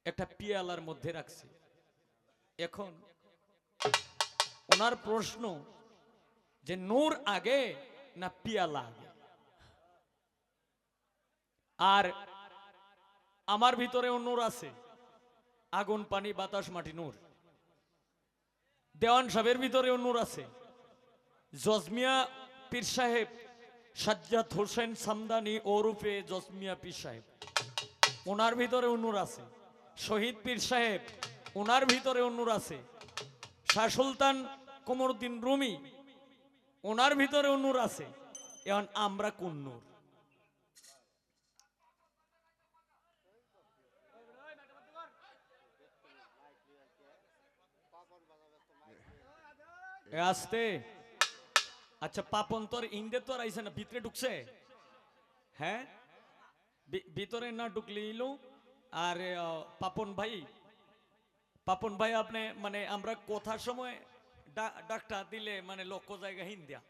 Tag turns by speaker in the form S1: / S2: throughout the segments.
S1: একটা পিয়ালার মধ্যে রাখছে। এখন ওনার প্রশ্ন যে নূর আগে না পিয়ালা আগে? আর আমার ভিতরেও নূর আছে, আগুন পানি বাতাস মাটি নূর। দেওয়ান সাহেবের ভিতরেও নূর আছে। জজমিয়া পীর সাহেব সাজ্জাদ হোসেন সামদানি ওরফে জজমিয়া পীর সাহেব, ওনার ভিতরেও নূর আছে। শহীদ পীর সাহেব, ওনার ভিতরেও নূর আছে। শাহ সুলতান কমরউদ্দিন রুমি, ওনার ভিতরেও নূর আছে। এখন আমরা কোন নূর? আসতে আচ্ছা, পাপন তোর ইন্দে তো আইছে না, ভিতরে ঢুকছে? হ্যাঁ, ভিতরে না ঢুকলিল। আর পাপন ভাই, পাপন ভাই আপনি মানে আমরা কথার সময় ডাকটা দিলে মানে লক্ষ্য জায়গা হিন্দিয়া,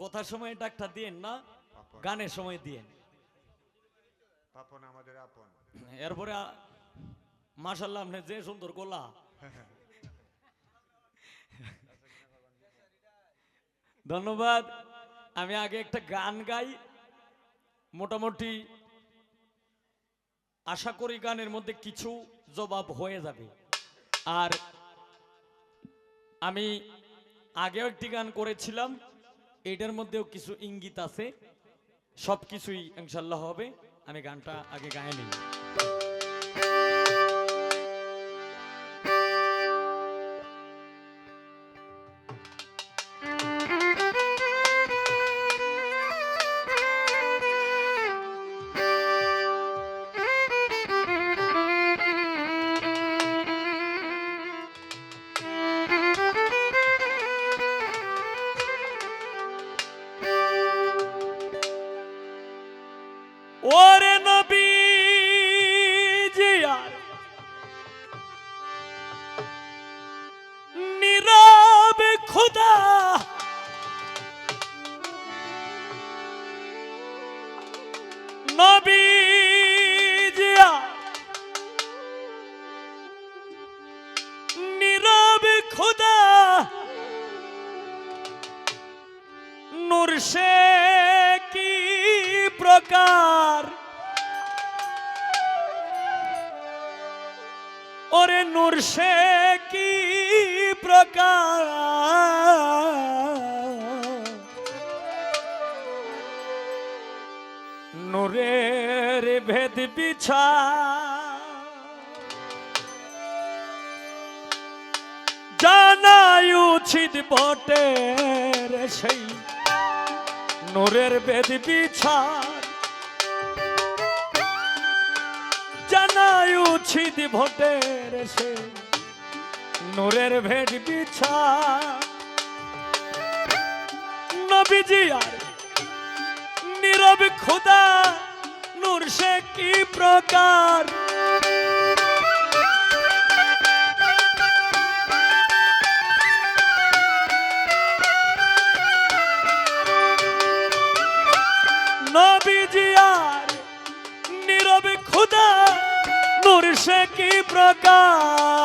S1: কথার সময় ডাকটা দিয়েন না, গানের সময় দিয়েন।
S2: পাপন আমাদের আপন।
S1: এরপরে মাশাআল্লাহ আপনি যে সুন্দর গলা। ধন্যবাদ। আমি আগে একটা গান গাই, মোটামুটি আশা করি গানের মধ্যে কিছু জবাব হয়ে যাবে। আর আমি আগেও একটি গান করেছিলাম, এটার মধ্যেও কিছু ইঙ্গিত আছে, সবকিছুই ইনশাল্লাহ হবে। আমি গানটা আগে গায়ে নিই। ওরে নবী জিয়ার নীরব খুদা, নবী জিয়া নীরব খুদা, নূর সে কি প্রকার, ওরে নূর সে কি প্রকার, নূরের ভেদ বিছা, জানাই উচিত বটে রে সেই নূরের ভেদ বিছার, জানাই উচিত ভোটের সে নূরের ভেদ বিছার। নবীজি আর নীরব খুদা, নূর সে কি প্রকার, নবীজি আর নীরব খুদা, নূর সে কি প্রকার,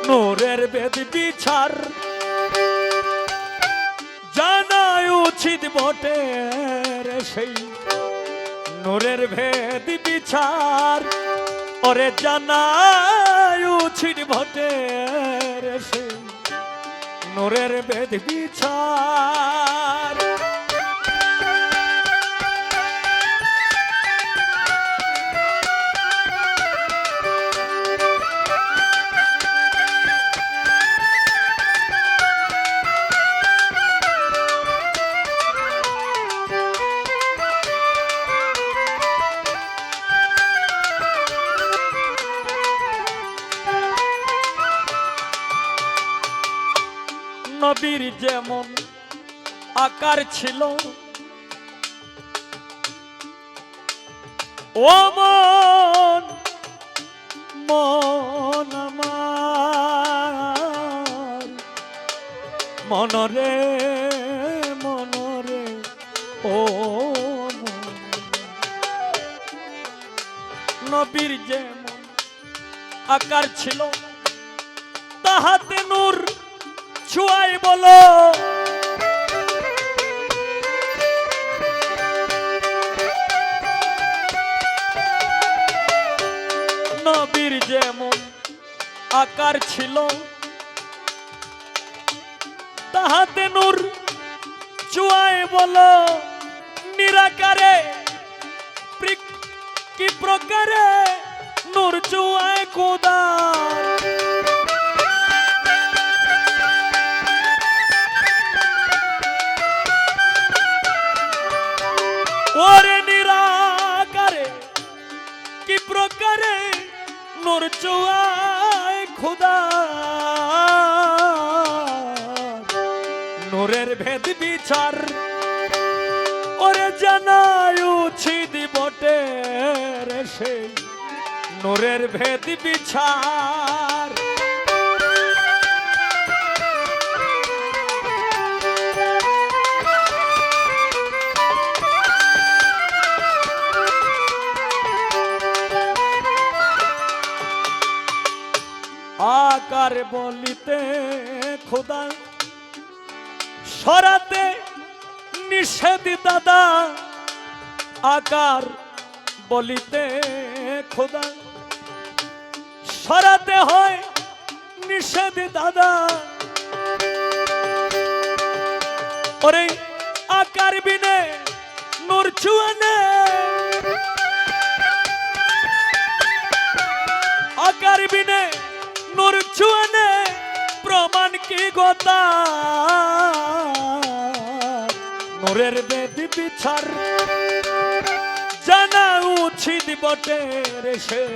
S1: নূরের বেদ বিচার, জানাই উচিত বটে রে সেই নূরের ভেদ বিচার, ওরে জানাই উচিত বটে রে সেই নূরের ভেদ বিচার। নবীর যেমন আকার ছিল, ও মন মন আমার, মনরে মনরে ও মন, নবীর যেমন আকার ছিল তাহাতে নূর ছুয়াই বলো নবীর যেমন আকার ছিল তাহাতে নূর ছুয়াই বলো নিরাকারে কি প্রকারে নূর ছুয়ায় খোদার ওরে নিরাকারে কি প্রকারে নূর ছুয়ায় খোদার নূরের ভেদ বিচার ওরে জানায় উচিত বটে রে সেই নূরের ভেদ বিচার আকার বলিতে খোদা সরাতে নিষেধ দাদা আকার বলিতে খোদা সরাতে হয় নিষেধ দাদা ওরে আকার বিনে নূর ছুয়ানে আকার বিনে নূর ছুয়ানে প্রমাণ কি গোতা নূরের বেদ বিচার জানা উচিত বটে রে সেই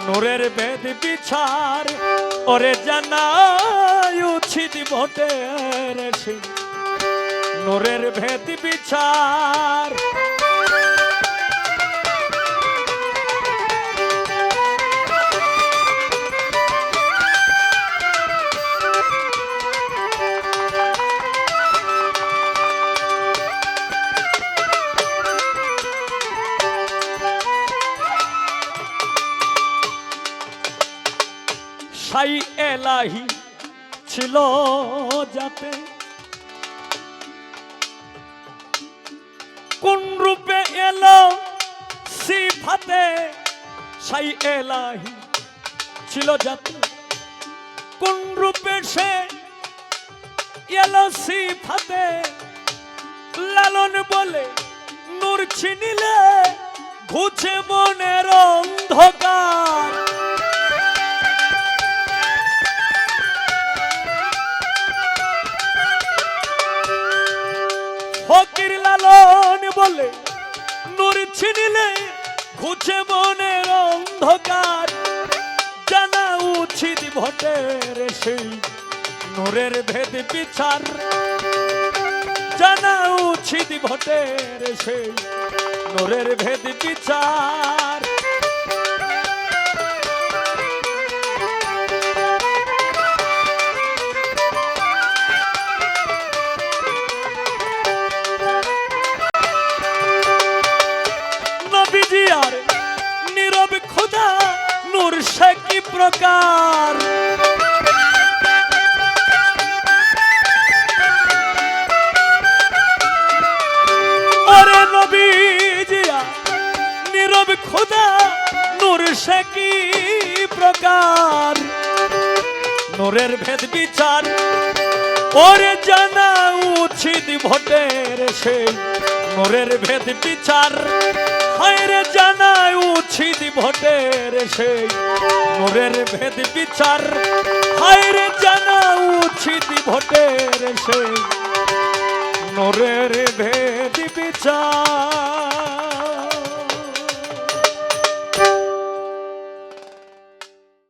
S1: নূরের বেদ বিচার ওরে জানা উচিত বটে রে সেই নূরের ভেদ বিচার সাই এলাহি ছিল যাতে কোন রূপে এলো সিফাতে সাই এলাহি ছিল যাতে কোন রূপে সে এলো সিফাতে লালন বলে নূর ছিনিলে ঘুছে মনের অন্ধকার ফকির লালন বলে নূর ছিনিলে ঘুছে মনের অন্ধকার জানা উচিত ভটের সেই নূরের ভেদ বিচার জানা উচিত ভটের সেই নূরের ভেদ বিচার আর নীরব খোদা নূর সে কি প্রকার ওরে নবী জিয়া নীরব খোদা নূর সে কি প্রকার নূরের ভেদ বিচার ওরে জানা উচিত ভটের সেই নূরের ভেদ বিচার হায়রে জানা উচিত ভটের সেই নূরের ভেদ বিচার হায়রে জানা উচিত ভটের সেই নূরের ভেদ বিচার